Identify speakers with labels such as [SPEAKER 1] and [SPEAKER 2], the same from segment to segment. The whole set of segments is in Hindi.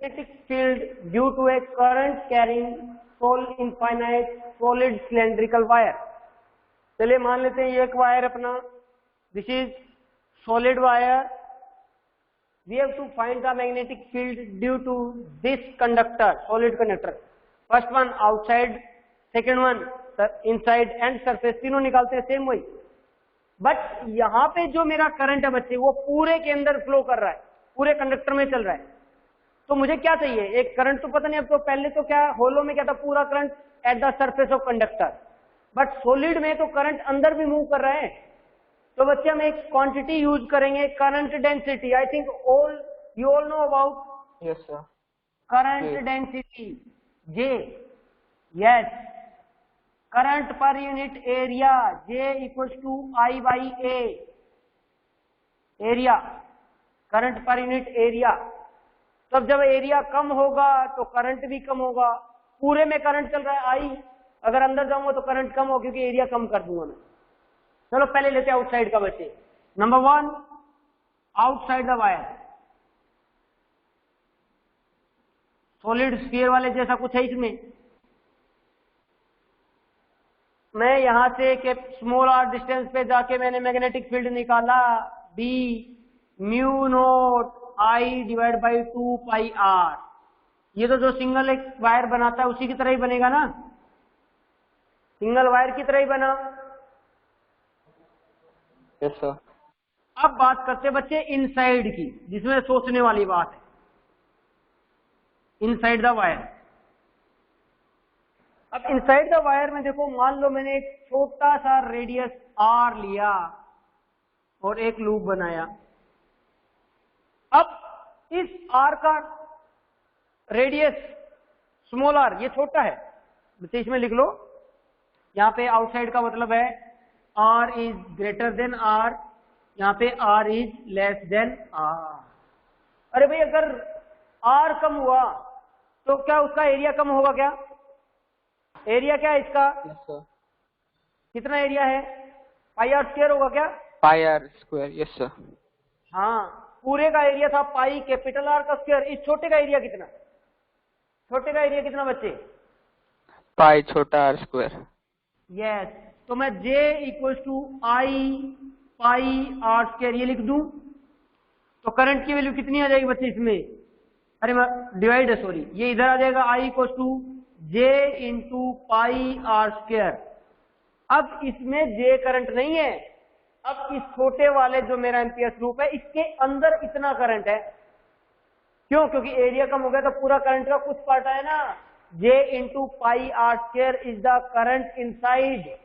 [SPEAKER 1] magnetic field due to a current carrying infinite solid cylindrical wire। चलिए मान लेते हैं ये एक वायर अपना, this is solid wire, we have to find the magnetic field due to this conductor, solid conductor, first one outside, second one inside and surface, तीनों निकालते हैं सेम वही। बट यहाँ पे जो मेरा करंट है बच्चे वो पूरे के अंदर फ्लो कर रहा है, पूरे कंडक्टर में चल रहा है, तो मुझे क्या चाहिए, एक करंट तो पता नहीं, अब तो पहले तो क्या होलो में क्या था, पूरा current at the surface of conductor, but solid में तो करंट अंदर भी मूव कर रहा है, तो बच्चे हम एक क्वांटिटी यूज करेंगे, current density. I think all you all know about,
[SPEAKER 2] yes sir,
[SPEAKER 1] current density J, yes, current per unit area J equals to I by A, area, current per unit area. तब जब एरिया कम होगा तो करंट भी कम होगा, पूरे में करंट चल रहा है I, अगर अंदर जाऊंगा तो करंट कम हो क्योंकि एरिया कम कर दूंगा मैं। चलो पहले लेते हैं आउटसाइड का बच्चे। Number one, outside the wire, solid sphere वाले जैसा कुछ है इसमें। मैं यहां से स्मॉल r डिस्टेंस पे जाके मैंने मैग्नेटिक फील्ड निकाला, B mu naught I divide by 2 pi r। ये तो जो सिंगल एक वायर बनाता है उसी की तरह ही बनेगा ना, सिंगल वायर की तरह ही बना।
[SPEAKER 2] Yes sir.
[SPEAKER 1] अब बात करते हैं बच्चे इनसाइड की, जिसमें सोचने वाली बात है, इनसाइड द वायर। अब इनसाइड द वायर में देखो, मान लो मैंने एक छोटा सा रेडियस r लिया और एक लूप बनाया। अब इस r का रेडियस स्मॉल r, ये छोटा है बच्चे, इसमें लिख लो, यहाँ पे आउटसाइड का मतलब है r is greater then r, यहाँ पे r is less than r। अरे भाई अगर r कम हुआ तो क्या उसका एरिया कम होगा क्या? एरिया क्या है इसका?
[SPEAKER 2] Yes sir.
[SPEAKER 1] कितना एरिया है? पाई आर स्क्वायर होगा क्या?
[SPEAKER 2] पाई आर स्क्वायर, यस सर।
[SPEAKER 1] हाँ, पूरे का एरिया था पाई कैपिटल आर का स्क्वायर। इस छोटे का एरिया कितना? छोटे का एरिया कितना बच्चे?
[SPEAKER 2] पाई छोटा आर स्क्वायर।
[SPEAKER 1] यस, तो मैं J equal to I pi r square ये लिख दूं, तो करंट की वैल्यू कितनी आ जाएगी बच्चे इसमें? अरे मैं डिवाइड है, सॉरी, ये इधर आ जाएगा I equal to J into pi r square. अब इसमें J करंट नहीं है, अब इस छोटे वाले जो मेरा एम्पियर लूप है इसके अंदर इतना करंट है। क्यों? क्योंकि एरिया कम हो गया तो पूरा करंट का कुछ पार्ट है ना। J into pi r square is the current inside,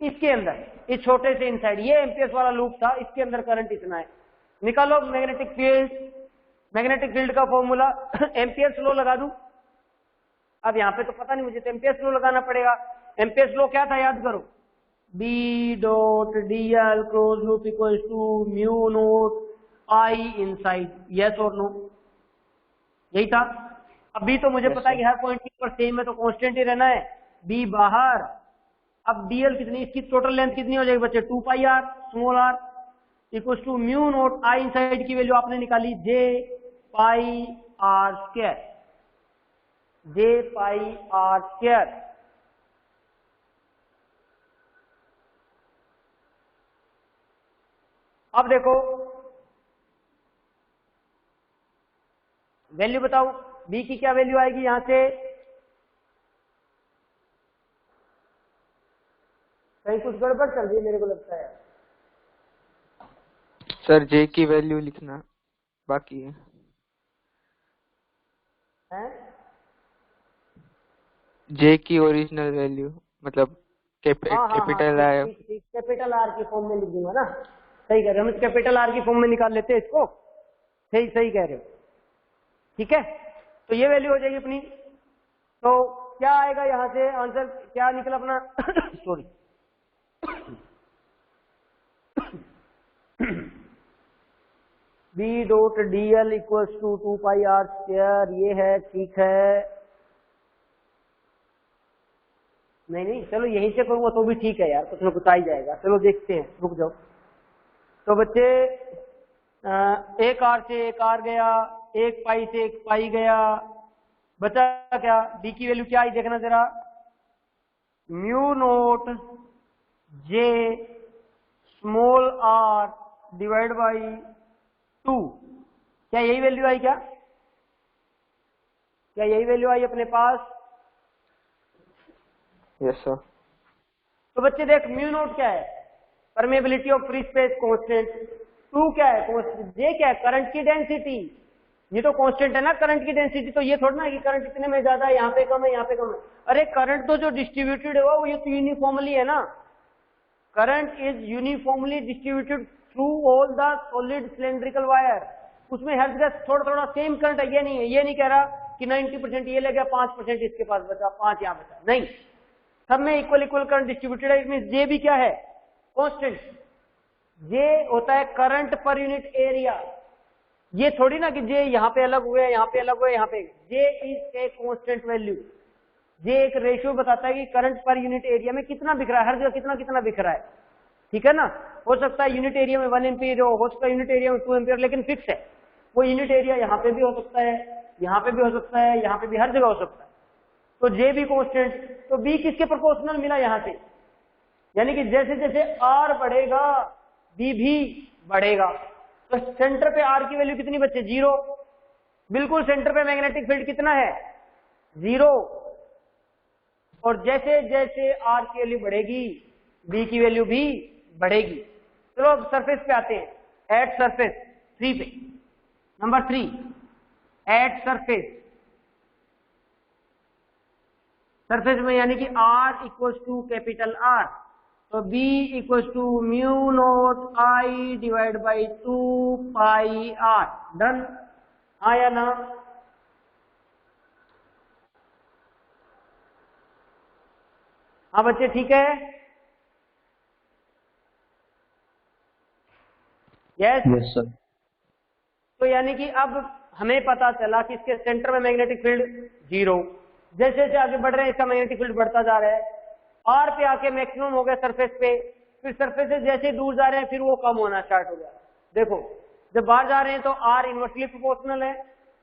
[SPEAKER 1] इसके अंदर, इस छोटे से इनसाइड, ये एम्पियर्स वाला लूप था, इसके अंदर करंट इतना है। निकालो मैग्नेटिक फील्ड। मैग्नेटिक फील्ड का फॉर्मूला एम्पियर्स लॉ लगा दूं। अब यहाँ पे तो पता नहीं मुझे, तो एम्पियर्स लॉ लगाना पड़ेगा। एम्पियर्स लॉ क्या था याद करो, B dot dl close loop equal to mu naught I inside, yes और नो, यही था। अभी तो मुझे पता है कि हर पॉइंट पर सेम है तो कांस्टेंट ही रहना है, B बाहर। अब dl कितनी, इसकी टोटल लेंथ कितनी हो जाएगी बच्चे? 2 pi r small r equal to mu naught I inside की वैल्यू आपने निकाली J pi r square, J pi r square. अब देखो वैल्यू बताओ, B की क्या वैल्यू आएगी यहां से? कहीं कुछ गड़बड़ चल रही है मेरे को लगता है
[SPEAKER 2] सर। J की वैल्यू लिखना बाकी है,
[SPEAKER 1] हैं?
[SPEAKER 2] J की ओरिजिनल वैल्यू मतलब कैपिटल आर।
[SPEAKER 1] कैपिटल आर की फॉर्म में लिख दूंगा ना, सही कह रहे हो, हम कैपिटल आर की फॉर्म में निकाल लेते हैं इसको, सही सही कह रहे हो, ठीक है। तो ये वैल्यू हो जाएगी अपनी। तो क्या आएगा यहां से आंसर, क्या निकला अपना? Sorry, B dot dl equals to 2 pi r square, ये है, ठीक है। नहीं चलो यहीं से करूंगा तो भी ठीक है यार, कुछ ना कुछ आ ही जाएगा। चलो देखते हैं, रुक जाओ। तो बच्चे एक आर से एक आर गया, एक पाई से एक पाई गया, बचा क्या? डी की वैल्यू क्या आई देखना जरा, mu naught J small r divide by 2। क्या यही वैल्यू आई? क्या यही वैल्यू आई अपने पास?
[SPEAKER 2] Yes sir.
[SPEAKER 1] तो बच्चे देख, म्यू नोट क्या है? Permeability of free space constant. 2 क्या है? जे क्या है? करंट की डेंसिटी। ये तो कांस्टेंट है ना करंट की डेंसिटी, तो ये थोड़ा ना कि करंट इतने में ज्यादा है, यहाँ पे कम है, यहाँ पे कम है। अरे करंट तो जो डिस्ट्रीब्यूटेड है वो ये तो यूनिफॉर्मली है ना। Current is uniformly distributed through all the solid cylindrical wire. उसमें हर जगह थोड़ा थोड़ा सेम करंट है, ये नहीं है, ये नहीं कह रहा कि 90% ये ले गया, 5% इसके पास बचा, 5 यहाँ बचा, नहीं, सब में इक्वल इक्वल करंट डिस्ट्रीब्यूटेड है। इसमें जे भी क्या है? कांस्टेंट। जे होता है करंट पर यूनिट एरिया। ये थोड़ी ना कि जे यहाँ पे अलग हुए, यहाँ पे अलग हुए, यहाँ पे। जे इज ए कांस्टेंट वैल्यू। जे एक रेशियो बताता है कि करंट पर यूनिट एरिया में कितना बिख रहा है, हर जगह कितना कितना बिख रहा है, ठीक है ना। हो सकता है यूनिट एरिया में 1 एम्पीयर हो सकता है यूनिट एरिया में 2 एम्पीयर, लेकिन फिक्स है वो यूनिट एरिया। यहाँ पे भी हो सकता है, यहाँ पे भी हो सकता है, यहाँ पे भी, हर जगह हो सकता है। तो जे भी कांस्टेंट, तो बी किसके प्रोपोर्शनल मिला यहाँ से? यानी कि जैसे जैसे आर बढ़ेगा बी भी बढ़ेगा। तो सेंटर पे आर की वैल्यू कितनी बच्चे? 0। बिल्कुल सेंटर पे मैग्नेटिक फील्ड कितना है? 0। और जैसे जैसे आर की वैल्यू बढ़ेगी बी की वैल्यू भी बढ़ेगी। चलो अब सरफेस पे आते हैं। एट सरफेस 3 पे, नंबर 3, एट सरफेस। सरफेस में यानी कि R equals to capital R, तो B equals to mu naught I divide by 2 pi R। Done? हाँ या ना? हाँ बच्चे, ठीक है? Yes
[SPEAKER 2] sir.
[SPEAKER 1] तो यानी कि अब हमें पता चला कि इसके सेंटर में मैग्नेटिक फील्ड 0। जैसे जैसे आगे बढ़ रहे हैं इसका मैग्नेटिक फील्ड बढ़ता जा रहा है। आर पे आके मैक्सिमम हो गया सरफेस पे, फिर सरफेस से जैसे दूर जा रहे हैं फिर वो कम होना स्टार्ट हो गया। देखो, जब बाहर जा रहे हैं तो आर इनवर्सली प्रोपोर्शनल है,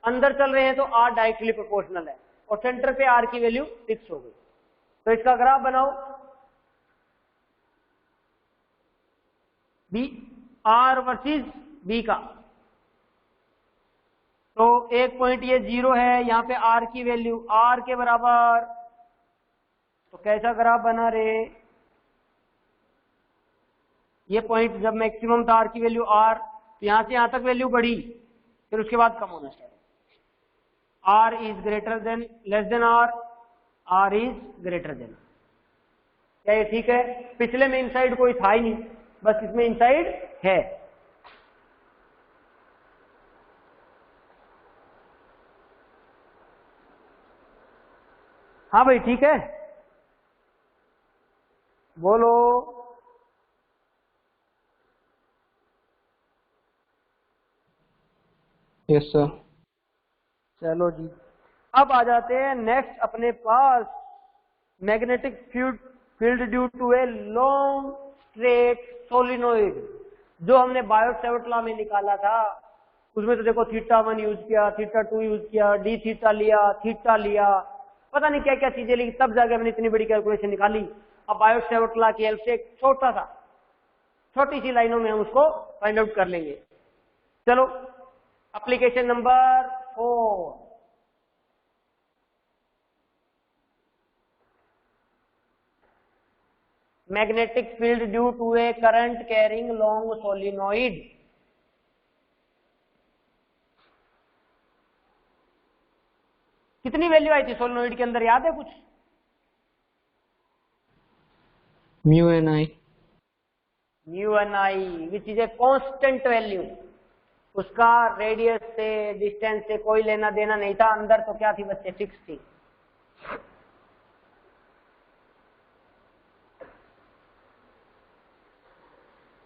[SPEAKER 1] अंदर चल रहे हैं तो आर डायरेक्टली प्रोपोर्शनल है, और सेंटर पे आर की वैल्यू फिक्स हो गई। तो इसका ग्राफ बनाओ, बी आर वर्सेस बी का। तो एक पॉइंट ये 0 है, यहाँ पे आर की वैल्यू आर के बराबर। तो कैसा ग्राफ बना रे? ये पॉइंट जब मैक्सिमम था आर की वैल्यू आर, तो यहां से यहां तक वैल्यू बढ़ी, फिर उसके बाद कम होना चाहिए। R is greater than, less than R, R is greater than. क्या ये ठीक है? पिछले में इनसाइड कोई था ही नहीं, बस इसमें इनसाइड है। हाँ भाई, ठीक है, बोलो।
[SPEAKER 2] Yes sir.
[SPEAKER 1] चलो जी, अब आ जाते हैं नेक्स्ट अपने पास, magnetic field due to a long straight solenoid, जो हमने बायोट सेवर्ट लॉ में निकाला था। उसमें तो देखो θ1 यूज किया, θ2 यूज किया, डी थीटा लिया, थीटा लिया, पता नहीं क्या क्या चीजें ली, तब जाके हमने इतनी बड़ी कैलकुलेशन निकाली। अब बायोट सेवर्ट लॉ की हेल्प से एक छोटी सी लाइनों में हम उसको फाइंड आउट कर लेंगे। चलो, application number 4, magnetic field due to a current carrying long solenoid. कितनी वैल्यू आई थी सोलिनोइड के अंदर, याद है कुछ?
[SPEAKER 2] Mu N I.
[SPEAKER 1] Mu N I which is a constant value. उसका रेडियस से, डिस्टेंस से कोई लेना देना नहीं था। अंदर तो क्या थी बच्चे? फिक्स थी।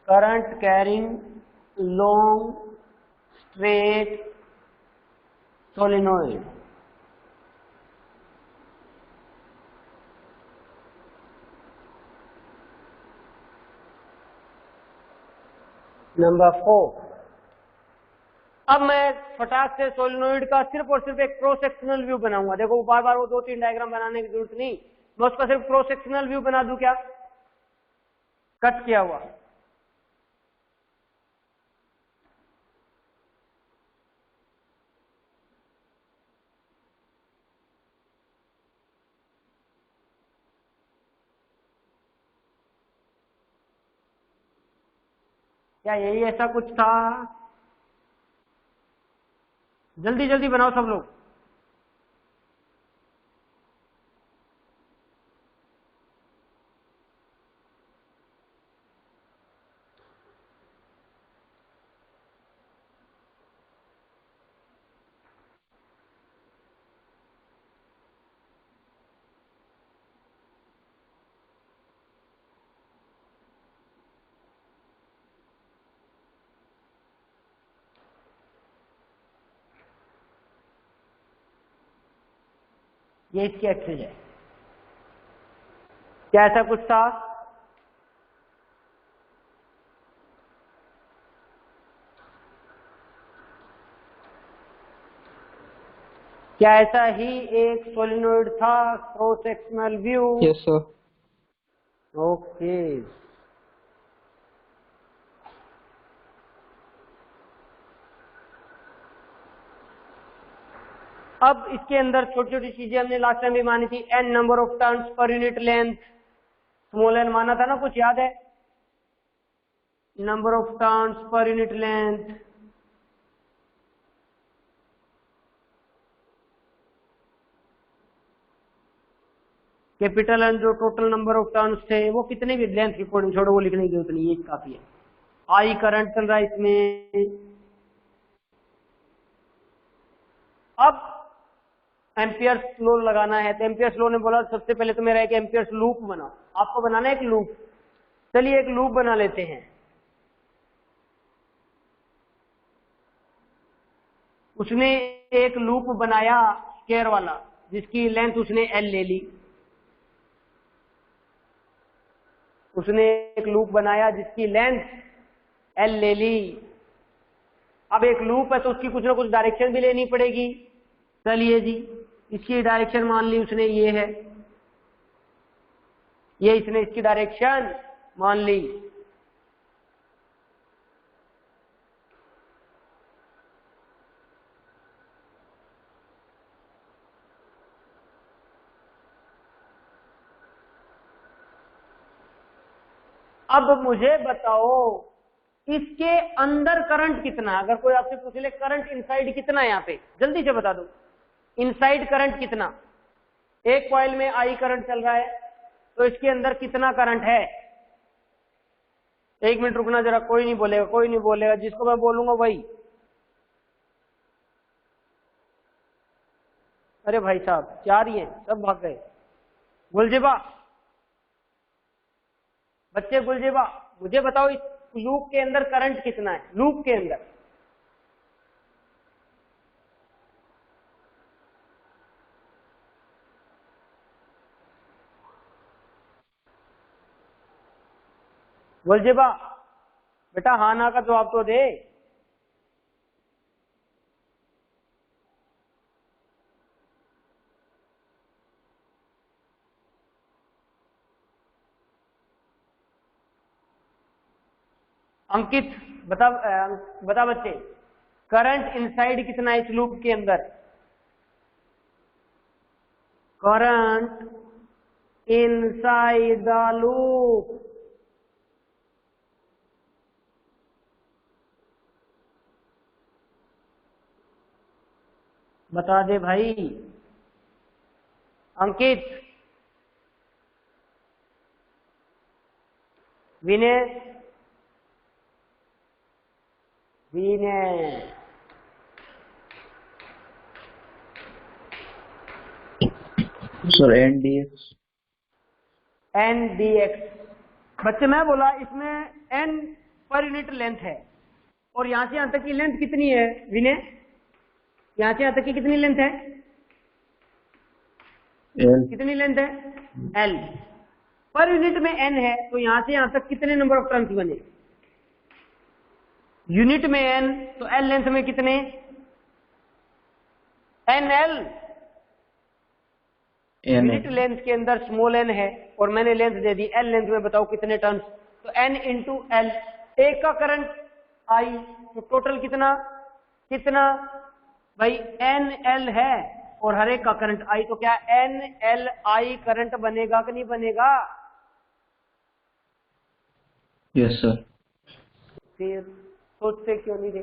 [SPEAKER 1] Current carrying long straight solenoid. Number 4, अब मैं फटाक से सोलिनोइड का सिर्फ और सिर्फ एक क्रॉस सेक्शनल व्यू बनाऊंगा। देखो बार बार वो 2-3 डायग्राम बनाने की जरूरत नहीं, मैं उसका सिर्फ क्रॉस सेक्शनल व्यू बना दूं। क्या कट किया हुआ, क्या यही ऐसा कुछ था? जल्दी जल्दी बनाओ सब लोग। ये इसकी एक्सेस है। क्या ऐसा कुछ था? क्या ऐसा ही एक सोलिनोइड था, cross sectional view?
[SPEAKER 2] Yes, sir.
[SPEAKER 1] Okay. अब इसके अंदर छोटी छोटी चीजें हमने लास्ट टाइम भी मानी थी। n number of turns per unit length, small n माना था ना, कुछ याद है? Number of turns per unit length, capital N जो टोटल नंबर ऑफ टर्न्स थे वो कितने भी, लेंथ रिकॉर्डिंग छोड़ो, वो लिखने की जरूरत नहीं, ये काफी है। आई करंट चल रहा है इसमें। अब एम्पियर्स लॉ लगाना है, तो एम्पियर्स लॉ ने बोला सबसे पहले तो मेरा एक एम्पियर्स लूप बनाओ। आपको बनाना है एक लूप। चलिए एक लूप बना लेते हैं। उसने एक लूप बनाया स्क्वायर वाला, जिसकी लेंथ उसने एल ले ली। उसने एक लूप बनाया जिसकी लेंथ एल ले ली। अब एक लूप है तो उसकी कुछ ना कुछ डायरेक्शन भी लेनी पड़ेगी। चलिए जी, इसकी डायरेक्शन मान ली उसने ये है, ये इसने इसकी डायरेक्शन मान ली। अब मुझे बताओ इसके अंदर करंट कितना है? अगर कोई आपसे पूछ ले करंट इनसाइड कितना है, यहाँ पे जल्दी से बता दो। इनसाइड करंट कितना? एक कॉइल में आई करंट चल रहा है, तो इसके अंदर कितना करंट है? 1 मिनट रुकना जरा, कोई नहीं बोलेगा, कोई नहीं बोलेगा, जिसको मैं बोलूंगा वही। अरे भाई साहब क्या रही है, सब भाग गए। गुलजेबा, बच्चे गुलजेबा, मुझे बताओ इस लूप के अंदर करंट कितना है? लूप के अंदर गुलजेबा, बेटा हाँ ना का जवाब तो दे। अंकित बता, बता बच्चे, करंट इनसाइड कितना है इस लूप के अंदर? करंट इनसाइड द लूप, बता दे भाई। अंकित, विनय, विनय,
[SPEAKER 3] सर NDX।
[SPEAKER 1] NDX। बच्चे मैं बोला इसमें n पर यूनिट लेंथ है, और यहां से यहां तक की लेंथ कितनी है विनय? यहां से यहां तक की कितनी लेंथ है?
[SPEAKER 3] L।
[SPEAKER 1] कितनी लेंथ है? L। पर यूनिट में n है, तो यहां से यहां तक कितने नंबर ऑफ टर्न्स बने? यूनिट में n, तो l लेंथ में कितने, nl। यूनिट लेंथ के अंदर स्मॉल n है और मैंने लेंथ दे दी l लेंथ में, बताओ कितने टर्न्स, तो n इंटू एल। एक का करंट I, तो टोटल कितना कितना भाई nl है और हर एक का करंट I, तो क्या nli करंट बनेगा कि नहीं बनेगा?
[SPEAKER 3] Yes sir.
[SPEAKER 1] फिर सोचते क्यों नहीं थे?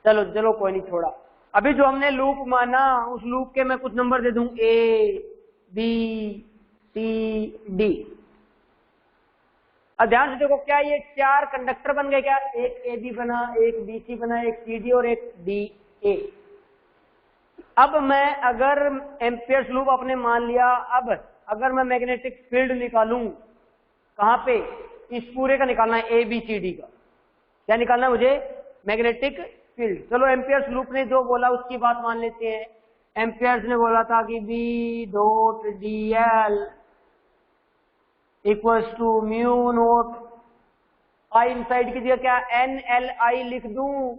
[SPEAKER 1] चलो चलो कोई नहीं, छोड़ा। अभी जो हमने लूप माना उस लूप के मैं कुछ नंबर दे दूं, A B C D। अब ध्यान से देखो, क्या ये 4 कंडक्टर बन गए क्या? एक AB बना, एक BC बना, एक CD और एक DA। अब मैं अगर एम्पियर्स लूप आपने मान लिया, अब अगर मैं मैग्नेटिक फील्ड निकालूं, कहां पे, इस पूरे का निकालना है ABCD का। क्या निकालना है मुझे? Magnetic field. चलो एम्पियर्स लूप ने जो बोला उसकी बात मान लेते हैं। एम्पियर्स ने बोला था कि B dot DL equals to mu naught I inside की जगह क्या NLI लिख दूं?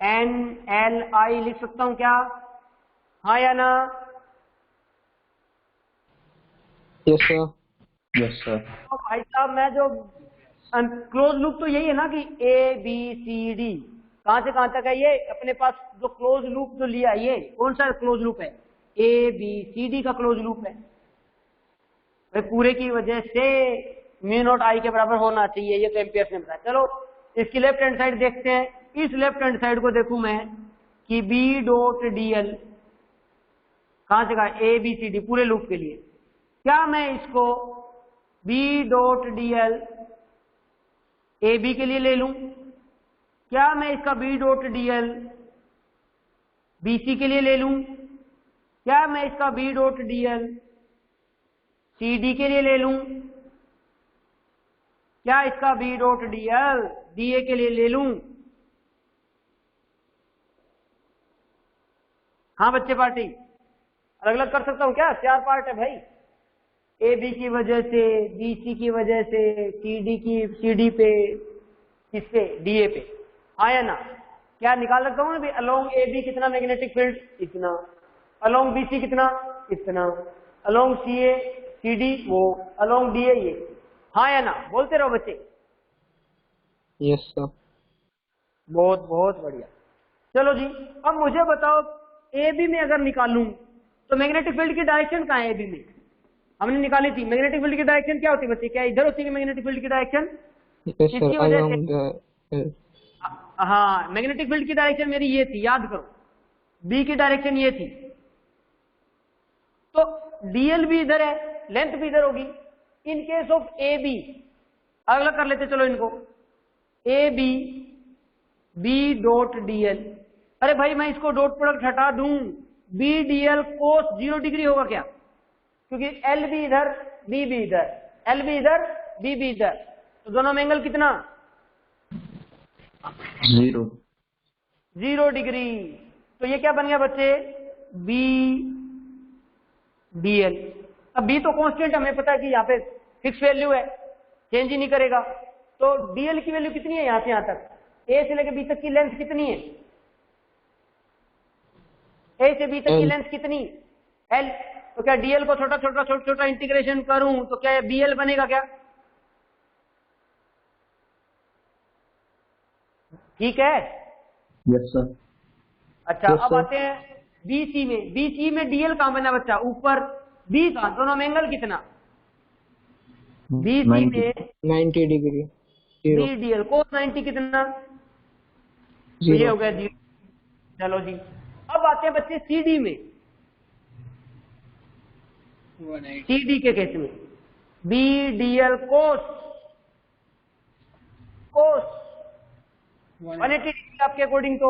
[SPEAKER 1] NLI लिख सकता हूं क्या? हाँ या ना?
[SPEAKER 2] Yes sir.
[SPEAKER 3] Yes sir.
[SPEAKER 1] तो भाई साहब मैं जो क्लोज लूप तो यही है ना कि ABCD, कहां से कहां तक है ये अपने पास जो क्लोज लूप जो लिया, ये कौन सा क्लोज लूप है? ABCD का क्लोज लूप है। भाई पूरे की वजह से म्यू नॉट I के बराबर होना चाहिए, ये तो एम्पियर्स ने बताया। चलो इसकी लेफ्ट हैंड साइड देखते हैं। इस लेफ्ट हैंड साइड को देखूं मैं कि B डॉट DL कहां से कहा? ABCD पूरे लूप के लिए। क्या मैं इसको B डॉट DL AB के लिए ले लूं? क्या मैं इसका B डॉट DL BC के लिए ले लूं? क्या मैं इसका B डॉट DL CD के लिए ले लूं? क्या इसका B डॉट DL DA के लिए ले लूं? हाँ बच्चे पार्टी, अलग अलग कर सकता हूं क्या? 4 पार्ट है भाई, AB की वजह से, BC की वजह से, CD पे, किस पे? DA पे। आया ना? क्या निकाल सकता हूं ना? अलोंग AB कितना मैग्नेटिक फील्ड? इतना। अलोंग BC कितना? इतना। अलोंग CD वो, अलोंग DA ये। हाँ या ना? बोलते रहो बच्चे।
[SPEAKER 2] Yes sir.
[SPEAKER 1] बहुत बहुत बढ़िया। चलो जी, अब मुझे बताओ AB में अगर निकालूं तो मैग्नेटिक फील्ड की डायरेक्शन कहाँ है? AB में हमने निकाली थी। मैग्नेटिक फील्ड की डायरेक्शन क्या होती है बच्चे? क्या इधर होती है मैग्नेटिक फील्ड की डायरेक्शन?
[SPEAKER 2] यस
[SPEAKER 1] इसकी
[SPEAKER 2] सर,
[SPEAKER 1] वजह
[SPEAKER 2] अलोंग
[SPEAKER 1] से
[SPEAKER 2] द
[SPEAKER 1] हाँ, मैग्नेटिक फील्ड की डायरेक्शन मेरी ये थी, याद करो। B की डायरेक्शन ये थी, तो DL भी इधर है, लेंथ भी इधर होगी। इन केस ऑफ AB अगला कर लेते, चलो इनको AB B डॉट DL। अरे भाई मैं इसको डॉट प्रोडक्ट हटा दूं, B DL कोस 0 डिग्री होगा क्या? क्योंकि L भी इधर, B भी इधर, L भी इधर, B भी इधर, तो दोनों में एंगल कितना? 0 डिग्री। तो ये क्या बन गया बच्चे? B DL। अब B तो कांस्टेंट हमें पता है कि यहाँ पे फिक्स वैल्यू है, चेंज ही नहीं करेगा। तो DL की वैल्यू कितनी है? यहाँ से यहाँ तक, A से लेकर B तक की लेंथ कितनी है? A से B तक की लेंथ कितनी? L। तो क्या DL को छोटा छोटा छोटा छोटा इंटीग्रेशन करूं तो क्या BL बनेगा क्या? ठीक है।
[SPEAKER 3] Yes sir.
[SPEAKER 1] अच्छा अब आते हैं BC में। BC में DL कहां बना बच्चा? ऊपर। B का दोनों में एंगल कितना? BC में
[SPEAKER 2] 90 डिग्री।
[SPEAKER 1] B DL cos 90 कितना? तो ये हो गया 0। चलो जी, अब आते हैं बच्चे CD में। CD के केस में B DL cos 180 डिग्री आपके अकॉर्डिंग, तो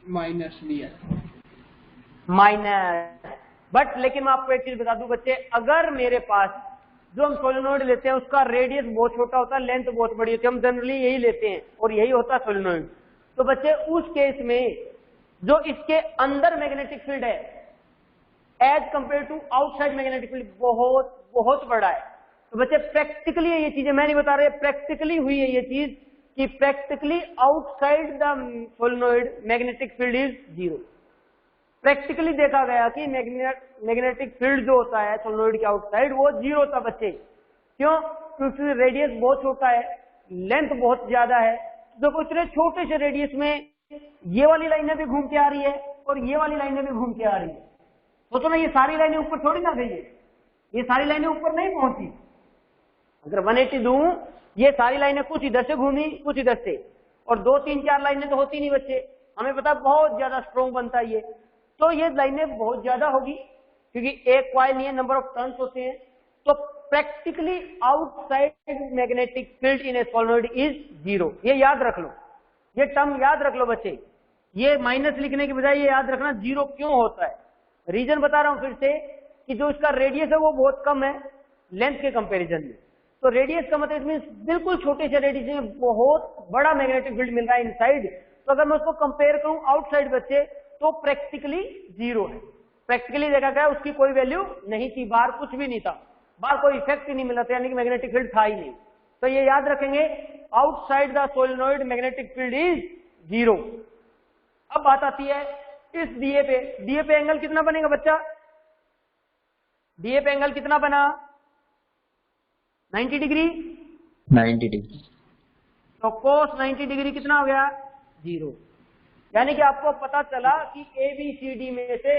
[SPEAKER 4] माइनस DL।
[SPEAKER 1] माइनस। बट लेकिन मैं आपको एक चीज बता दूं बच्चे, अगर मेरे पास जो हम सोलेनोइड लेते हैं उसका रेडियस बहुत छोटा होता है, लेंथ बहुत बड़ी होती है, हम जनरली यही लेते हैं और यही होता है सोलेनोइड, तो बच्चे उस केस में जो इसके अंदर मैग्नेटिक फील्ड है as compared to outside magnetic field बहुत बहुत बड़ा है। तो बच्चे प्रैक्टिकली ये चीजें मैं नहीं बता रहे, प्रैक्टिकली हुई है ये चीज कि practically outside the solenoid magnetic field is zero. Practically देखा गया कि मैग्नेटिक फील्ड जो होता है सोलेनोइड के आउटसाइड वो जीरो होता बच्चे। क्यों? क्योंकि रेडियस बहुत छोटा है, लेंथ बहुत ज्यादा है। देखो इतने छोटे से रेडियस में ये वाली लाइनें भी घूम के आ रही है और ये वाली लाइनें भी घूम के आ रही है। सोचो ना, ये सारी लाइनें ऊपर थोड़ी ना गई है, ये सारी लाइनें ऊपर नहीं पहुंची। अगर 180 दूं, ये सारी लाइनें कुछ इधर से घूमी कुछ इधर से, और 2 3 4 लाइनें तो होती नहीं बच्चे, हमें पता बहुत ज्यादा स्ट्रॉन्ग बनता है ये। तो ये लाइनें बहुत ज्यादा होगी क्योंकि एक कॉइल नहीं है, नंबर ऑफ टर्न्स होते हैं। तो practically outside magnetic field in A solenoid is zero. ये याद रख लो, ये टर्म याद रख लो बच्चे। ये माइनस लिखने की बजाय ये याद रखना जीरो क्यों होता है। रीजन बता रहा हूं फिर से कि जो इसका रेडियस है वो बहुत कम है लेंथ के कंपैरिजन में। तो रेडियस का मतलब मींस बिल्कुल छोटे से रेडियस में बहुत बड़ा मैग्नेटिक फील्ड मिल रहा है इनसाइड। तो अगर मैं उसको कंपेयर करूं आउटसाइड बच्चे तो प्रैक्टिकली जीरो है। प्रैक्टिकली देखा गया उसकी कोई वैल्यू नहीं थी, बाहर कुछ भी नहीं था, बाहर कोई इफेक्ट ही नहीं मिला था, यानी कि मैग्नेटिक फील्ड था ही नहीं। तो ये याद रखेंगे, outside the solenoid magnetic field is zero. अब बात आती है इस डीए पे। डीए पे एंगल कितना बनेगा बच्चा? डीए पे एंगल कितना बना? 90 डिग्री।
[SPEAKER 3] 90 डिग्री।
[SPEAKER 1] तो cos 90 डिग्री कितना हो गया? जीरो। यानी कि आपको पता चला कि ए बी सी डी में से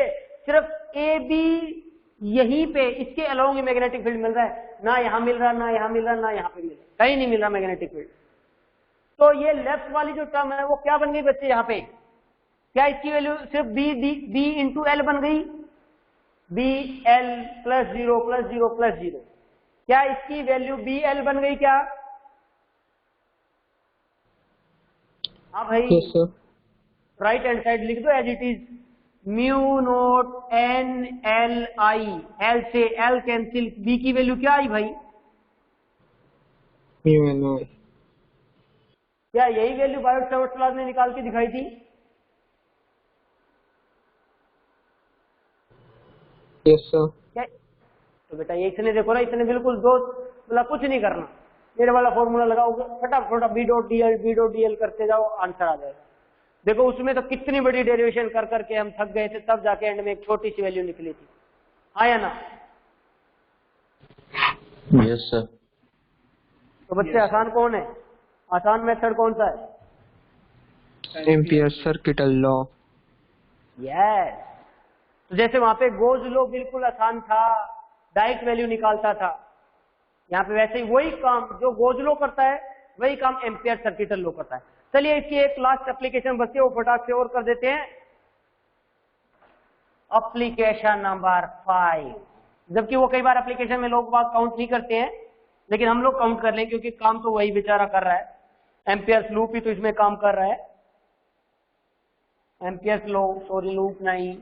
[SPEAKER 1] सिर्फ ए बी यहीं पे इसके अलोंग मैग्नेटिक फील्ड मिल रहा है, ना यहां मिल रहा, ना यहां मिल रहा, ना यहां पे मिल रहा, कहीं नहीं मिल रहा मैग्नेटिक फील्ड। तो ये लेफ्ट वाली जो टर्म है वो क्या बन गई बच्चे यहाँ पे? क्या इसकी वैल्यू सिर्फ बी इंटू एल बन गई? B L plus zero plus zero plus zero. क्या इसकी वैल्यू बी एल बन गई क्या? हाँ भाई,
[SPEAKER 2] Yes, sir.
[SPEAKER 1] Right hand side लिख दो as it is, mu naught N L I. L से एल कैंसिल, बी की वैल्यू क्या आई भाई?
[SPEAKER 2] Mu and I.
[SPEAKER 1] क्या यही वैल्यू बायोट सावर्ट ने निकाल के दिखाई थी?
[SPEAKER 2] Yes, sir.
[SPEAKER 1] क्या? तो बेटा ये इसने देखो ना, इसने बिल्कुल दो मतलब कुछ नहीं करना, मेरे वाला फॉर्मूला लगाओगे फटाफट बी डॉट डी एल करते जाओ, आंसर आ जाएगा। देखो उसमें तो कितनी बड़ी डेरिवेशन कर करके हम थक गए थे, तब जाके एंड में एक छोटी सी वैल्यू निकली थी। हाँ या ना?
[SPEAKER 3] Yes sir.
[SPEAKER 1] तो बच्चे आसान कौन है? आसान मेथड कौन सा है?
[SPEAKER 2] Ampere's circuital law.
[SPEAKER 1] यस। तो जैसे वहां पे गोज लो बिल्कुल आसान था, डायरेक्ट वैल्यू निकालता था, यहाँ पे वैसे ही वही काम जो गोज लो करता है वही काम एम्पियर सर्किटल लो करता है। चलिए इसकी एक लास्ट एप्लीकेशन बच्चे वो फटाक से और कर देते हैं। एप्लीकेशन नंबर 5, जबकि वो कई बार एप्लीकेशन में लोग बात काउंट नहीं करते हैं, लेकिन हम लोग काउंट कर लें क्योंकि काम तो वही बेचारा कर रहा है। एम्पियर्स लूप ही तो इसमें काम कर रहा है। एम्पियर्स लो, सॉरी लूप नहीं।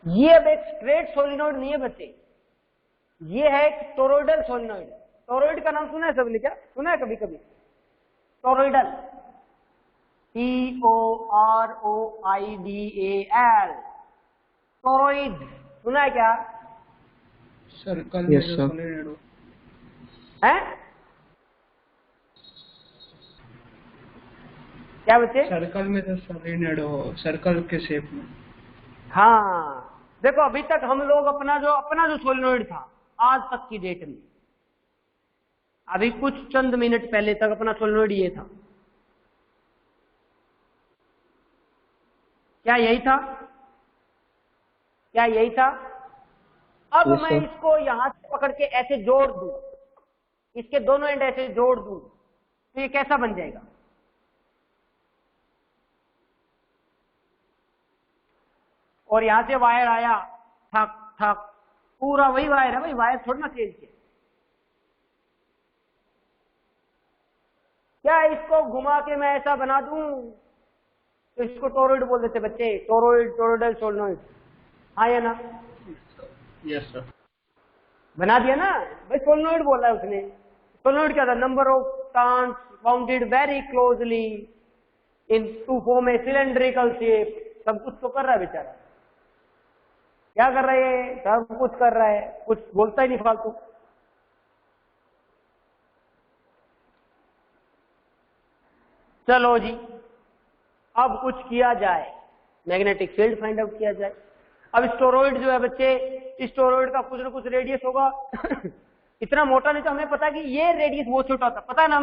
[SPEAKER 1] ये अब एक स्ट्रेट सोलिनोइड नहीं है बच्चे, ये है एक टोरोइडल सोलिनोइड। टोरोइड का नाम सुना है सबने? क्या सुना है कभी कभी? टोरोइडल, TOROIDAL, टोरोइड सुना है क्या?
[SPEAKER 4] सर्कल
[SPEAKER 2] Yes,
[SPEAKER 4] में
[SPEAKER 2] sir.
[SPEAKER 4] सोलिनोइड हो।
[SPEAKER 1] है क्या बच्चे?
[SPEAKER 4] सर्कल में तो सोलिनोइड हो, सर्कल के शेप में।
[SPEAKER 1] हाँ देखो, अभी तक हम लोग अपना जो सोलिनोइड था आज तक की डेट में, अभी कुछ चंद मिनट पहले तक अपना सोलिनोइड ये था। क्या यही था? क्या यही था? अब
[SPEAKER 2] Yes,
[SPEAKER 1] मैं
[SPEAKER 2] sir.
[SPEAKER 1] इसको यहां से पकड़ के ऐसे जोड़ दूं, इसके दोनों एंड ऐसे जोड़ दूं, तो ये कैसा बन जाएगा? और यहां से वायर आया, ठक ठक, पूरा वही वायर है भाई, वायर थोड़ा ना चेंज किया। क्या इसको घुमा के मैं ऐसा बना दूं तो इसको टोरोइड बोल देते बच्चे, टोरोइड, टोरोइडल सोलिनोइड। हाँ या ना?
[SPEAKER 4] Yes sir.
[SPEAKER 1] बना दिया ना भाई, सोलिनोइड बोला है उसने, सोलेनोइड क्या था, number of turns bounded very closely into form a cylindrical shape. सब कुछ तो कर रहा है बेचारा, क्या कर रहा है, सब कुछ कर रहा है, कुछ बोलता ही नहीं फालतू। चलो जी, अब कुछ किया जाए, मैग्नेटिक फील्ड फाइंड आउट किया जाए। अब स्टोरॉइड जो है बच्चे, स्टोरॉइड का कुछ ना कुछ रेडियस होगा इतना मोटा नहीं तो हमें पता कि ये रेडियस बहुत छोटा होता है, पता है ना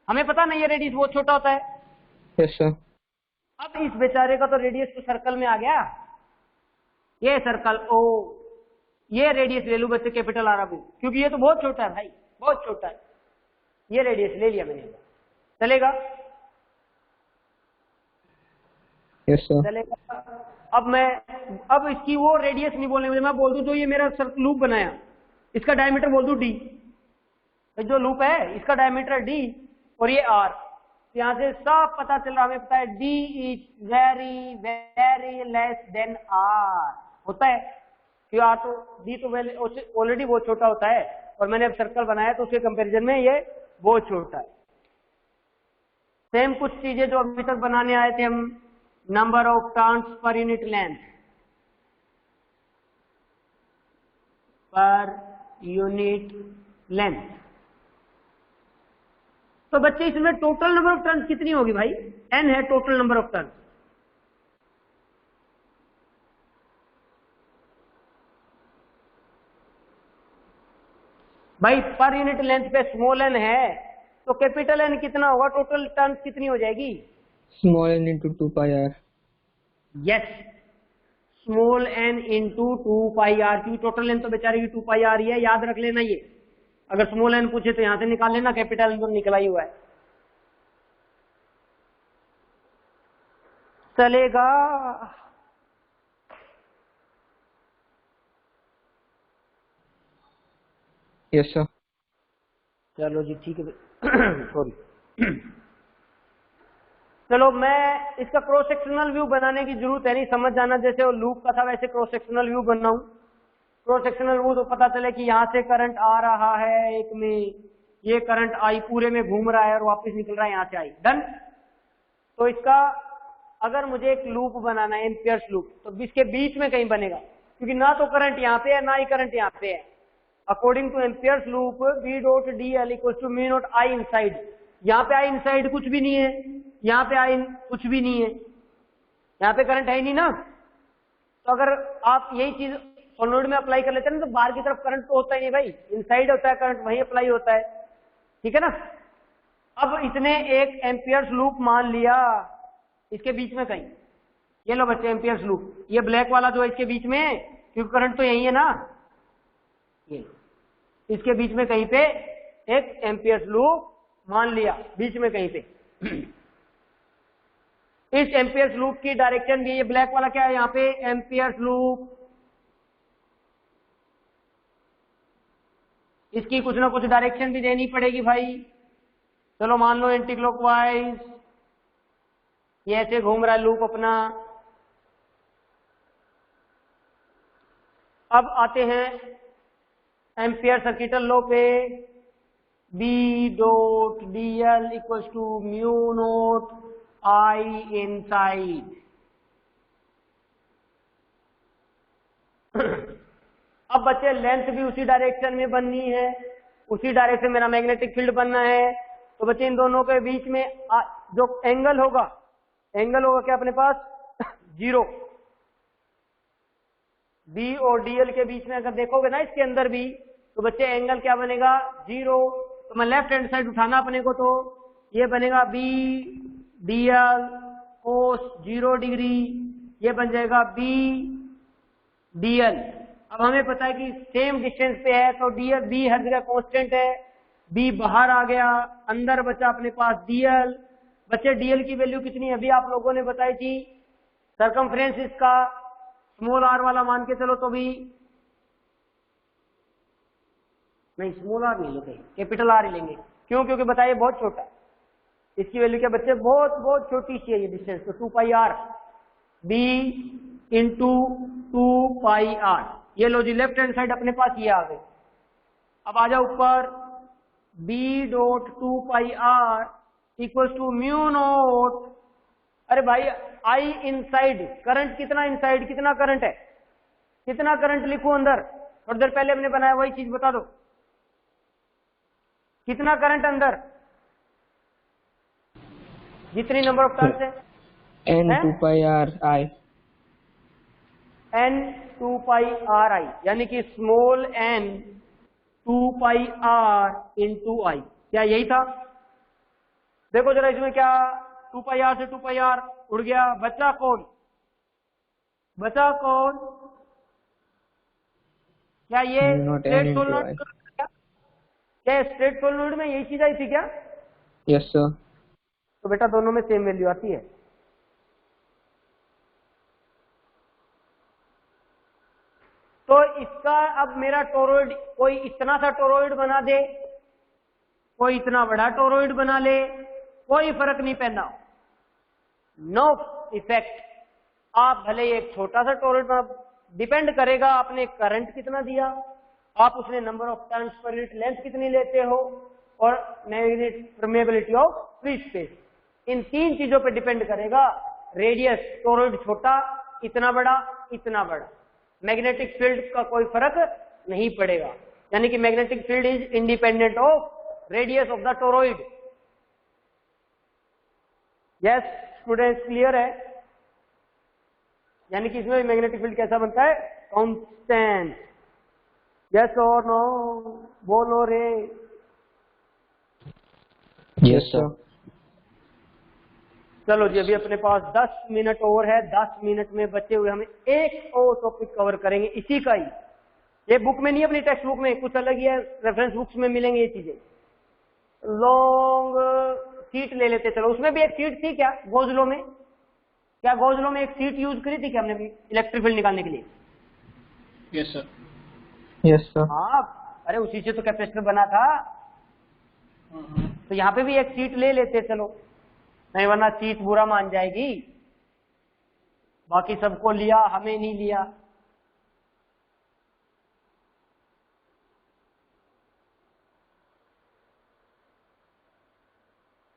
[SPEAKER 1] हमें पता ना ये रेडियस बहुत छोटा होता है।
[SPEAKER 2] Yes sir.
[SPEAKER 1] अब इस बेचारे का तो रेडियस तो सर्कल में आ गया, ये सर्कल ओ, ये रेडियस ले लूं बच्चे कैपिटल आर, क्योंकि ये तो बहुत छोटा है भाई, बहुत छोटा है, ये रेडियस ले लिया मैंने, चलेगा?
[SPEAKER 2] Yes sir.
[SPEAKER 1] चलेगा। अब इसकी वो रेडियस नहीं बोलने, मैं बोल दूं जो ये मेरा लूप बनाया, इसका डायमीटर बोल दूं डी, जो लूप है इसका डायमीटर डी और ये आर। यहां से सब पता चल रहा, हमें पता है D is very very less than R होता है, क्यों आर तो डी तो ऑलरेडी बहुत छोटा होता है, और मैंने अब सर्कल बनाया तो उसके कंपैरिजन में ये बहुत छोटा है। सेम कुछ चीजें जो अभी तक बनाने आए थे हम, number of turns per unit length, पर यूनिट लेंथ। तो बच्चे इसमें टोटल नंबर ऑफ टर्न्स कितनी होगी भाई, n है टोटल नंबर ऑफ टर्न्स। भाई पर यूनिट लेंथ पे स्मॉल n है तो कैपिटल N कितना होगा, टोटल टर्न्स कितनी हो जाएगी?
[SPEAKER 2] Small n into 2 pi r.
[SPEAKER 1] Yes, small n into 2 pi r, क्योंकि टोटल n तो बेचारे की 2 पाई आर ही है, याद रख लेना ये। अगर स्मॉल n पूछे तो यहां से निकाल लेना, कैपिटल N तो निकला ही हुआ है, चलेगा?
[SPEAKER 2] Yes sir.
[SPEAKER 1] चलो जी ठीक है सॉरी चलो, मैं इसका क्रॉस सेक्शनल व्यू बनाने की जरूरत है नहीं, समझ जाना, जैसे वो लूप का था वैसे क्रॉस सेक्शनल व्यू बनाऊं। क्रॉस सेक्शनल व्यू तो पता चले कि यहां से करंट आ रहा है एक में, ये करंट आई पूरे में घूम रहा है और वापस निकल रहा है यहां से आई, डन। तो इसका अगर मुझे एक लूप बनाना है, एम्पियर्स लूप, तो इसके बीच में कहीं बनेगा, क्योंकि ना तो करंट यहाँ पे है ना ही करंट यहाँ पे है। According to ampere's loop, B dot D L equal to mu naught I inside. यहाँ पे आई इनसाइड कुछ भी नहीं है, यहाँ पे आई कुछ भी नहीं है, यहाँ पे करंट है ही नहीं ना। तो अगर आप यही चीज सोलेनोइड में अप्लाई कर लेते हैं ना, तो बाहर की तरफ करंट तो होता ही नहीं भाई, इनसाइड होता है करंट, वहीं अप्लाई होता है, ठीक है ना। अब इसने एक एम्पियर्स लूप मान लिया इसके बीच में कहीं, ये लो बच्चे एम्पियर्स लूप, ये ब्लैक वाला जो है इसके बीच में है, क्योंकि करंट तो यही है ना, ये इसके बीच में कहीं पे एक एम्पियर्स लूप मान लिया बीच में कहीं पे। इस एम्पियर्स लूप की डायरेक्शन भी, ये ब्लैक वाला क्या है यहाँ पे, एम्पियर्स लूप, इसकी कुछ ना कुछ डायरेक्शन भी देनी पड़ेगी भाई। चलो मान लो एंटी क्लॉकवाइज, ये ऐसे घूम रहा है लूप अपना। अब आते हैं एम्पियर सर्किटल लॉ पे, B dot D L equal to mu naught I inside. अब बच्चे लेंथ भी उसी डायरेक्शन में बननी है, उसी डायरेक्शन मेरा मैग्नेटिक फील्ड बनना है, तो बच्चे इन दोनों के बीच में जो एंगल होगा क्या अपने पास, जीरो। बी और डीएल के बीच में अगर देखोगे ना इसके अंदर भी, तो बच्चे एंगल क्या बनेगा, जीरो। तो मैं लेफ्ट हैंड साइड उठाना अपने को, तो ये बनेगा बी डीएल कोस 0 डिग्री, ये बन जाएगा बी डीएल। अब हमें पता है कि सेम डिस्टेंस पे है, तो डीएल बी हर जगह कांस्टेंट है, बी बाहर आ गया, अंदर बचा अपने पास डीएल। बच्चे डीएल की वैल्यू कितनी है, अभी आप लोगों ने बताई थी, सरकमफ्रेंस इसका स्मॉल आर वाला मान के चलो, तो भी नहीं, स्मॉल आर नहीं लेते, कैपिटल आर ही लेंगे। क्यों? क्योंकि बताइए बहुत छोटा, इसकी वैल्यू क्या बच्चे, बहुत बहुत छोटी सी है ये डिस्टेंस, तो 2 pi r B into 2 pi r. ये लो जी, लेफ्ट हैंड साइड अपने पास ये आ गई। अब आ जाओ ऊपर, B dot 2 pi r equal to mu naught, अरे भाई आई इनसाइड, करंट कितना इनसाइड, कितना करंट है, कितना करंट लिखूं अंदर, थोड़ी देर पहले हमने बनाया वही चीज बता दो, कितना करंट अंदर, जितनी नंबर ऑफ टर्न्स है
[SPEAKER 2] N 2 pi r I,
[SPEAKER 1] n 2 pi r I, यानी कि small n 2 pi r into I, क्या यही था? देखो जरा इसमें क्या, 2 पाई आर से 2 पाई आर उड़ गया, बचा कौन, बचा कौन, क्या ये
[SPEAKER 2] Not n
[SPEAKER 1] straight
[SPEAKER 2] into
[SPEAKER 1] solenoid,
[SPEAKER 2] I.
[SPEAKER 1] क्या स्ट्रेट सोलेनोइड में यही चीज आई थी क्या?
[SPEAKER 2] Yes sir.
[SPEAKER 1] तो बेटा दोनों में सेम वैल्यू आती है। तो इसका अब मेरा टोरॉइड, कोई इतना सा टोरॉइड बना दे, कोई इतना बड़ा टोरॉइड बना ले, कोई फर्क नहीं पैदा, नो इफेक्ट। आप भले एक छोटा सा टोरॉइड बना, डिपेंड करेगा आपने करंट कितना दिया, आप उसने number of turns per unit length कितनी लेते हो, और परमेबिलिटी ऑफ फ्री स्पेस, इन तीन चीजों पे डिपेंड करेगा। रेडियस, टोरॉइड छोटा, इतना बड़ा, इतना बड़ा, मैग्नेटिक फील्ड का कोई फर्क नहीं पड़ेगा, यानी कि magnetic field is independent of radius of the toroid. Yes students, clear है? यानी कि इसमें मैग्नेटिक फील्ड कैसा बनता है, कांस्टेंट। यस और नो, बोलो रे।
[SPEAKER 3] Yes sir.
[SPEAKER 1] चलो जी, अभी अपने पास 10 मिनट और है, 10 मिनट में बचे हुए हमें एक और टॉपिक कवर करेंगे इसी का ही। ये बुक में नहीं, अपनी टेक्स्ट बुक में कुछ अलग ही है, रेफरेंस बुक्स में मिलेंगे ये चीजें। लॉन्ग शीट ले लेते चलो, उसमें भी एक शीट थी क्या गोजलो में, क्या गोजलो में एक शीट यूज करी थी क्या हमने भी इलेक्ट्रिक फील्ड निकालने के लिए?
[SPEAKER 4] Yes sir.
[SPEAKER 2] Yes sir.
[SPEAKER 1] हाँ, अरे उसी से तो कैपेसिटर बना था, तो यहाँ पे भी एक शीट ले लेते चलो, नहीं वरना शीट बुरा मान जाएगी, बाकी सबको लिया हमें नहीं लिया।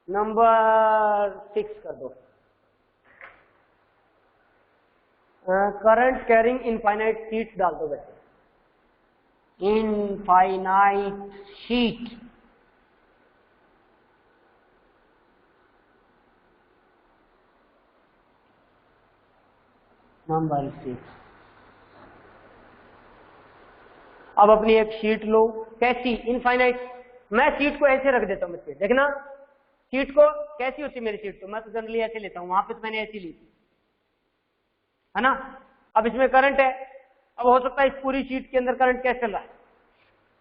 [SPEAKER 1] नंबर 6 कर दो, करंट कैरिंग इनफाइनाइट शीट डाल दो बेटे, इनफाइनाइट शीट। नंबर 6। अब अपनी एक शीट लो, कैसी, इनफाइनाइट। मैं शीट को ऐसे रख देता हूं बच्चे, देखना शीट को कैसी होती है मेरी शीट, तो मैं तो जनरली ऐसे लेता हूं, वहां पे तो मैंने ऐसी ली थी, है ना। अब इसमें करंट है, अब हो सकता है इस पूरी शीट के अंदर करंट कैसे चल रहा है,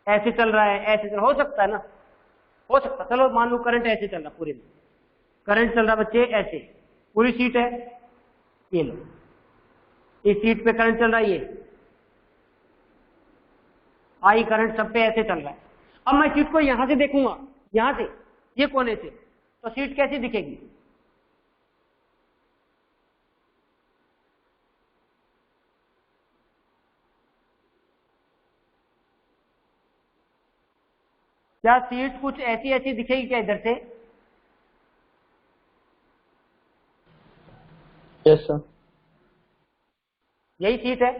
[SPEAKER 1] ऐसे चल रहा है, ऐसे चल रहा, हो सकता है ना, हो सकता, चलो मान लो करंट ऐसे चल रहा, पूरे में करंट चल रहा बच्चे ऐसे, पूरी शीट है, ये लो, इस शीट पे करंट चल रहा है, ये आई करंट सब पे ऐसे चल रहा है। अब मैं शीट को यहां से देखूंगा, यहां से, ये कोने से, तो शीट कैसी दिखेगी, क्या शीट कुछ ऐसी ऐसी दिखेगी क्या इधर से?
[SPEAKER 3] Yes sir.
[SPEAKER 1] यही शीट है,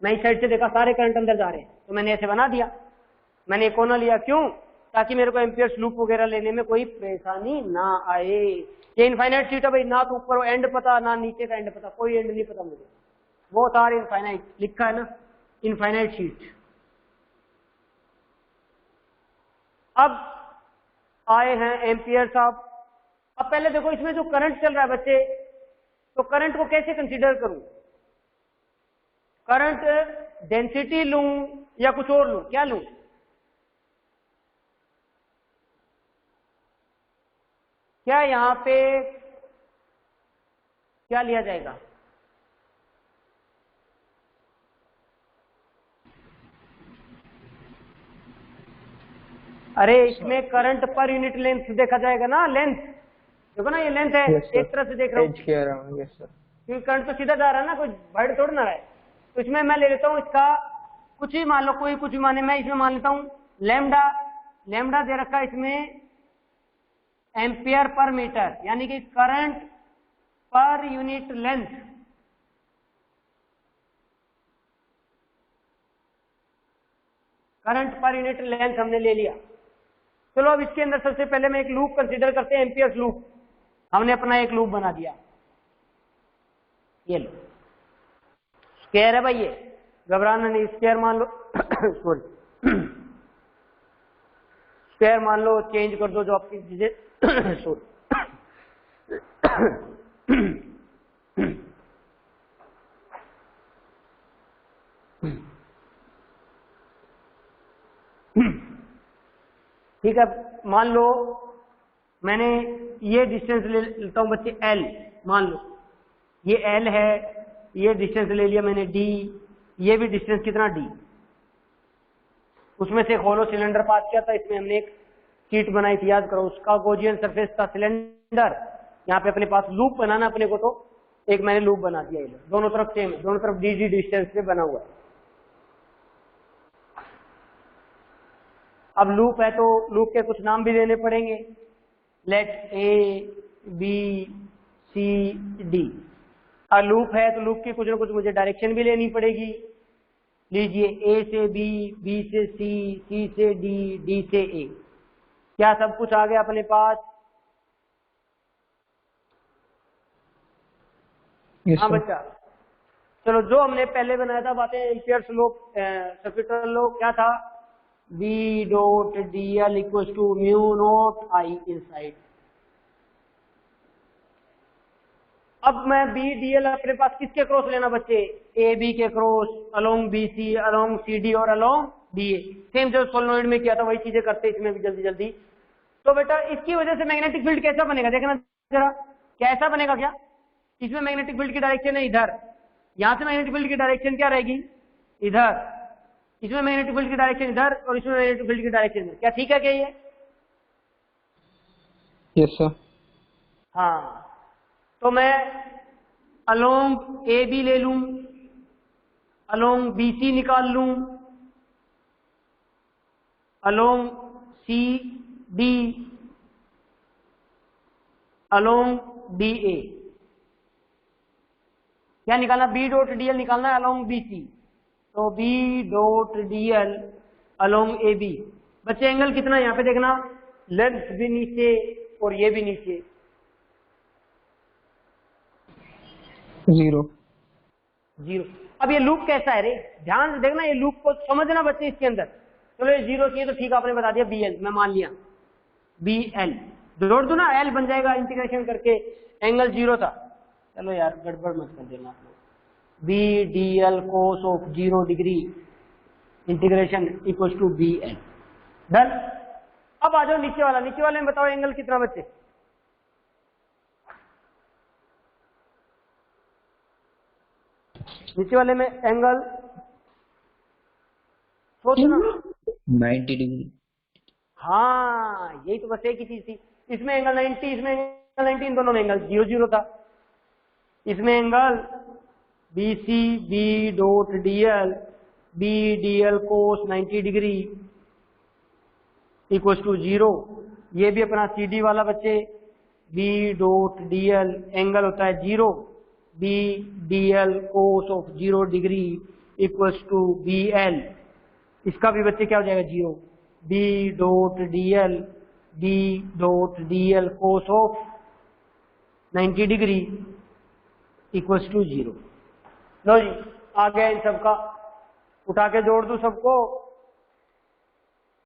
[SPEAKER 1] मैं इस साइड से देखा सारे करंट अंदर जा रहे हैं, तो मैंने ऐसे बना दिया, मैंने एक कोना लिया, क्यों? ताकि मेरे को एम्पियर्स लूप वगैरह लेने में कोई परेशानी ना आए। ये इनफाइनाइट शीट है भाई, ना तो ऊपर एंड पता, ना नीचे का एंड पता, कोई एंड नहीं पता मुझे, वो सारे इनफाइनाइट लिखा है ना, इनफाइनाइट शीट। अब आए हैं एम्पियर साहब। अब पहले देखो इसमें जो करंट चल रहा है बच्चे, तो करंट को कैसे कंसीडर करूं, करंट डेंसिटी लूं या कुछ और लूं, क्या लूं? क्या यहां पे क्या लिया जाएगा? अरे इसमें करंट पर यूनिट लेंथ देखा जाएगा ना, लेंथ देखो ना, ये लेंथ है,
[SPEAKER 2] Yes, sir.
[SPEAKER 1] एक तरफ से देख रहा हूं,
[SPEAKER 2] Edge के around, yes sir.
[SPEAKER 1] क्योंकि करंट तो सीधा जा रहा है ना, कोई भड़ थोड़ा ना रहा है। तो इसमें मैं ले लेता हूं इसका कुछ भी मान लो, कोई कुछ भी माने, मैं इसमें मान लेता हूं लैम्डा, लैम्डा दे रखा है इसमें एम्पियर पर मीटर, यानी कि current per unit length. Current per unit length हमने ले लिया। चलो अब इसके अंदर सबसे पहले मैं एक लूप कंसीडर करते हैं, एम्पियर्स लूप। हमने अपना एक लूप बना दिया, ये लो स्क्वायर है भाई, ये घबराना नहीं, स्क्वायर मान लो सॉरी स्क्वायर मान लो, चेंज कर दो जो आपकी चीजें सॉरी ठीक है। मान लो मैंने ये डिस्टेंस ले लेता हूं बच्चे L, मान लो ये L है, ये डिस्टेंस ले लिया मैंने D, ये भी डिस्टेंस कितना D, उसमें से एक होलो सिलेंडर पास किया था, इसमें हमने एक शीट बनाई थी, याद करो, उसका गोजियन सरफेस का सिलेंडर, यहाँ पे अपने पास लूप बनाना अपने को, तो एक मैंने लूप बना दिया, ये दोनों तरफ सेम है, दोनों तरफ D डिस्टेंस पे बना हुआ है। अब लूप है तो लूप के कुछ नाम भी देने पड़ेंगे, let A B C D. और लूप है तो लूप की कुछ ना कुछ मुझे डायरेक्शन भी लेनी पड़ेगी। लीजिए ए से बी, बी से सी, सी से डी, डी से ए। क्या सब कुछ आ गया अपने पास? हाँ बच्चा, चलो जो हमने पहले बनाया था बातें, एम्पियर्स लूप, सर्किट लॉ क्या था? B dot dl equal to mu naught I inside. अब मैं B dl अपने पास किसके क्रॉस लेना बच्चे? ए बी के cross, along B C, along C D और अलोंग डी ए। सेम जो सोलेनोइड में किया था वही चीजें करते हैं इसमें भी जल्दी जल्दी। तो बेटा इसकी वजह से मैग्नेटिक फील्ड कैसा बनेगा देखना जरा, कैसा बनेगा? क्या इसमें मैग्नेटिक फील्ड की डायरेक्शन है इधर, यहां से मैग्नेटिक फील्ड की डायरेक्शन क्या रहेगी? इधर। इसमें मैग्नेटिक फील्ड की डायरेक्शन इधर और इसमें मैग्नेटिक फील्ड की डायरेक्शन इधर। क्या ठीक है क्या ये?
[SPEAKER 2] Yes sir.
[SPEAKER 1] हाँ, तो मैं अलोंग ए बी ले लूं, अलोंग बी सी निकाल लूं, along C D, along D A. क्या निकालना? बी डॉट डी एल निकालना है अलोंग बी सी। तो B dot dl along A B. बच्चे एंगल कितना है यहाँ पे देखना, लेंथ भी नीचे और ये भी नीचे,
[SPEAKER 2] 0
[SPEAKER 1] 0। अब ये लूप कैसा है रे? ध्यान से देखना, ये लूप को समझना बच्चे इसके अंदर। चलो ये 0 चाहिए तो ठीक है, आपने बता दिया BL, मैं मान लिया BL, जोड़ दो ना, L बन जाएगा इंटीग्रेशन करके, एंगल 0 था। चलो यार गड़बड़ मत कर देना आप लोग। B dl cos of 0 degree integration equal to BL। Done. अब आ जाओ नीचे वाला, नीचे वाले में बताओ एंगल कितना बच्चे? नीचे वाले में एंगल सोचना,
[SPEAKER 3] 90 डिग्री।
[SPEAKER 1] हाँ यही तो बस एक ही चीज थी। इसमें एंगल 90, इसमें एंगल 90, इन दोनों में एंगल 0 0 था। इसमें angle B C B dot D L cos 90 degree equal to 0। ये भी अपना सी डी वाला बच्चे, B dot D L angle होता है 0, B D L cos of 0 degree equal to B L. इसका भी बच्चे क्या हो जाएगा? 0। B dot D L cos of 90 degree equal to 0। लो जी आ गया इन सबका, उठा के जोड़ दूं सबको?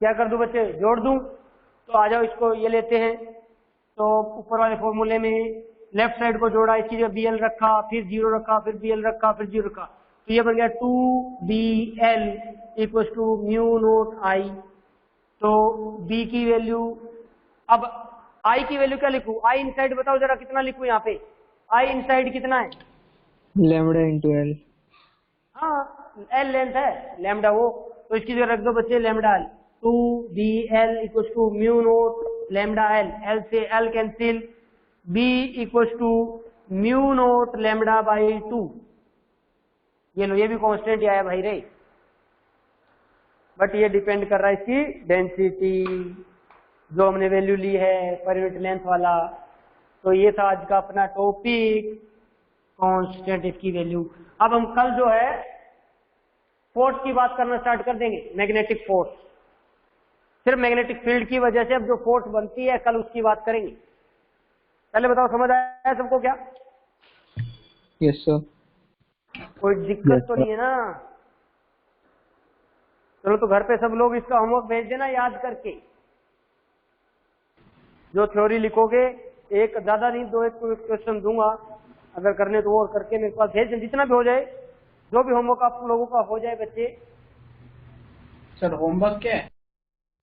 [SPEAKER 1] क्या कर दूं बच्चे? जोड़ दूं? तो आ जाओ, इसको ये लेते हैं। तो ऊपर वाले फॉर्मूले में लेफ्ट साइड को जोड़ा, इसकी जगह BL रखा, फिर 0 रखा, फिर BL रखा, फिर 0 रखा, तो ये बन गया 2BL equal to mu naught I। तो B की वैल्यू, अब I की वैल्यू क्या लिखूं? I इनसाइड बताओ जरा कितना लिखूं यहाँ पे? I इनसाइड कितना है?
[SPEAKER 2] Lambda into L.
[SPEAKER 1] हाँ L लेंथ है, लैम्डा वो, तो इसकी जगह रख दो बच्चे lambda L। 2BL equal to mu naught lambda L, L से L cancel, B equal to mu naught lambda by 2। ये लो, ये भी कांस्टेंट आया भाई रे। बट ये डिपेंड कर रहा है इसकी डेंसिटी जो हमने वैल्यू ली है पर यूनिट लेंथ वाला। तो ये था आज का अपना टॉपिक, कांस्टेंट इसकी वैल्यू। अब हम कल जो है फोर्स की बात करना स्टार्ट कर देंगे, मैग्नेटिक फोर्स। सिर्फ मैग्नेटिक फील्ड की वजह से अब जो फोर्स बनती है कल उसकी बात करेंगे। पहले बताओ समझ आया सबको क्या?
[SPEAKER 3] Yes sir.
[SPEAKER 1] कोई दिक्कत तो नहीं है ना? चलो तो घर पे सब लोग इसका होमवर्क भेज देना याद करके। जो थ्योरी लिखोगे, एक ज्यादा नहीं, 2-1 क्वेश्चन दूंगा, अगर करने तो और करके मेरे पास भेज दें, जितना भी हो जाए, जो भी होमवर्क आप लोगों का हो जाए बच्चे।
[SPEAKER 4] सर होमवर्क क्या है?